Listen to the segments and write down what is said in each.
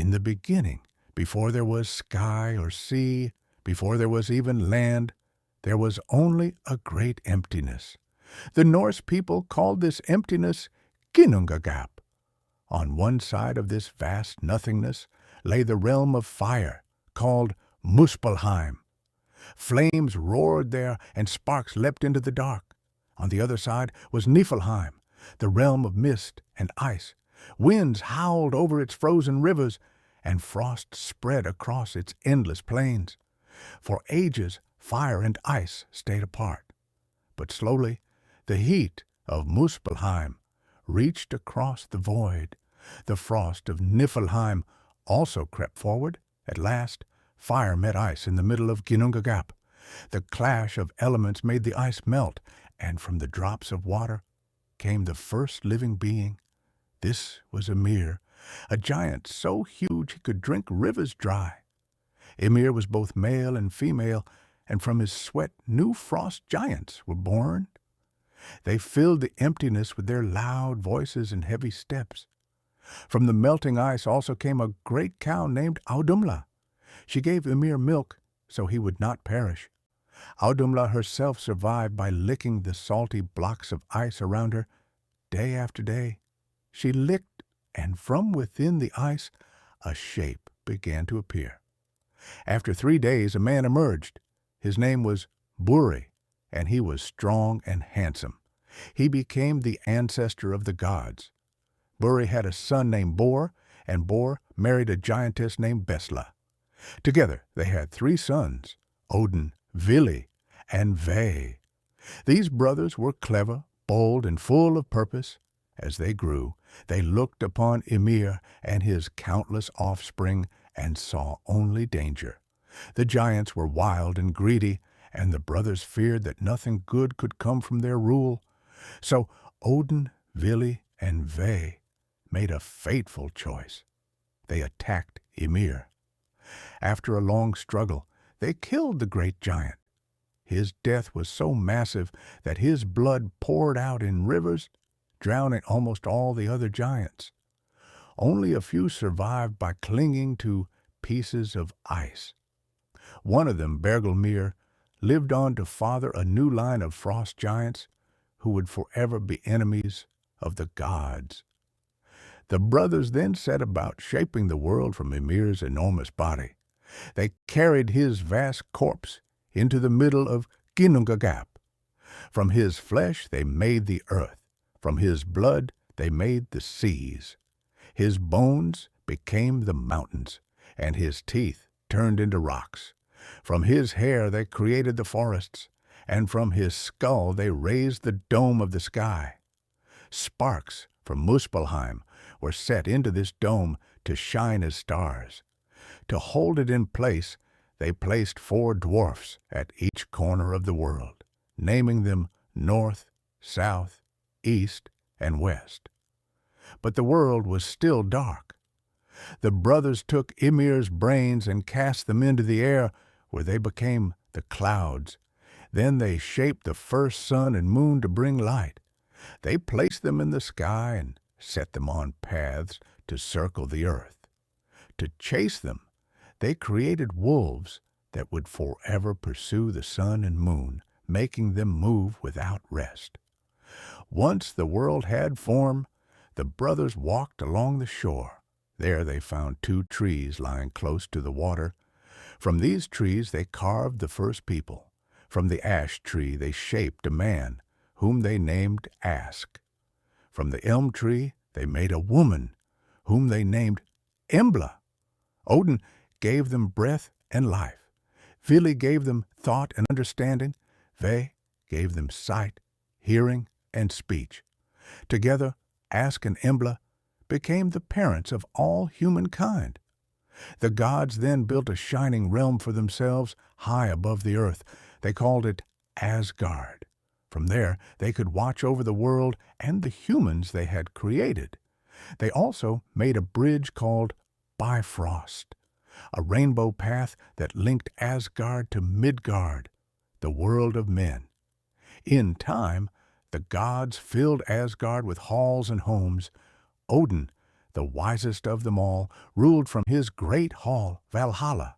In the beginning, before there was sky or sea, before there was even land, there was only a great emptiness. The Norse people called this emptiness Ginnungagap. On one side of this vast nothingness lay the realm of fire, called Muspelheim. Flames roared there, and sparks leapt into the dark. On the other side was Niflheim, the realm of mist and ice. Winds howled over its frozen rivers, and frost spread across its endless plains. For ages fire and ice stayed apart. But slowly the heat of Muspelheim reached across the void. The frost of Niflheim also crept forward. At last, fire met ice in the middle of Ginnungagap. The clash of elements made the ice melt, and from the drops of water came the first living being. This was Ymir, a giant so huge he could drink rivers dry. Ymir was both male and female, and from his sweat new frost giants were born. They filled the emptiness with their loud voices and heavy steps. From the melting ice also came a great cow named Audumla. She gave Ymir milk so he would not perish. Audumla herself survived by licking the salty blocks of ice around her. Day after day she licked, and from within the ice a shape began to appear. After 3 days a man emerged. His name was Buri, and he was strong and handsome. He became the ancestor of the gods. Buri had a son named Bor, and Bor married a giantess named Besla. Together they had 3 sons, Odin, Vili, and Ve. These brothers were clever, bold, and full of purpose. As they grew, they looked upon Ymir and his countless offspring and saw only danger. The giants were wild and greedy, and the brothers feared that nothing good could come from their rule. So Odin, Vili, and Ve made a fateful choice. They attacked Ymir. After a long struggle, they killed the great giant. His death was so massive that his blood poured out in rivers, drowning almost all the other giants. Only a few survived by clinging to pieces of ice. One of them, Bergelmir, lived on to father a new line of frost giants who would forever be enemies of the gods. The brothers then set about shaping the world from Ymir's enormous body. They carried his vast corpse into the middle of Ginnungagap. From his flesh they made the earth. From his blood they made the seas. His bones became the mountains, and his teeth turned into rocks. From his hair they created the forests, and from his skull they raised the dome of the sky. Sparks from Muspelheim were set into this dome to shine as stars. To hold it in place, they placed 4 dwarfs at each corner of the world, naming them North, South, East, and West. But the world was still dark. The brothers took Ymir's brains and cast them into the air, where they became the clouds. Then they shaped the first sun and moon to bring light. They placed them in the sky and set them on paths to circle the earth. To chase them, they created wolves that would forever pursue the sun and moon, making them move without rest. Once the world had form, the brothers walked along the shore. There they found 2 trees lying close to the water. From these trees they carved the first people. From the ash tree they shaped a man, whom they named Ask. From the elm tree they made a woman, whom they named Embla. Odin gave them breath and life. Vili gave them thought and understanding. Ve gave them sight, hearing, and speech. Together, Ask and Embla became the parents of all humankind. The gods then built a shining realm for themselves high above the earth. They called it Asgard. From there, they could watch over the world and the humans they had created. They also made a bridge called Bifrost, a rainbow path that linked Asgard to Midgard, the world of men. In time, the gods filled Asgard with halls and homes. Odin, the wisest of them all, ruled from his great hall, Valhalla.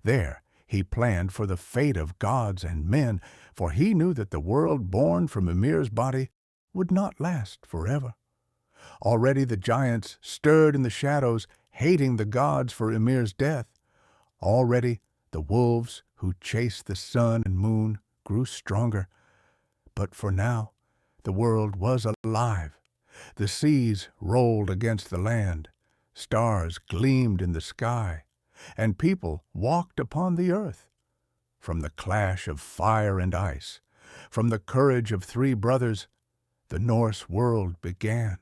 There he planned for the fate of gods and men, for he knew that the world born from Ymir's body would not last forever. Already the giants stirred in the shadows, hating the gods for Ymir's death. Already the wolves who chased the sun and moon grew stronger. But for now, the world was alive. The seas rolled against the land, stars gleamed in the sky, and people walked upon the earth. From the clash of fire and ice, from the courage of three brothers, the Norse world began.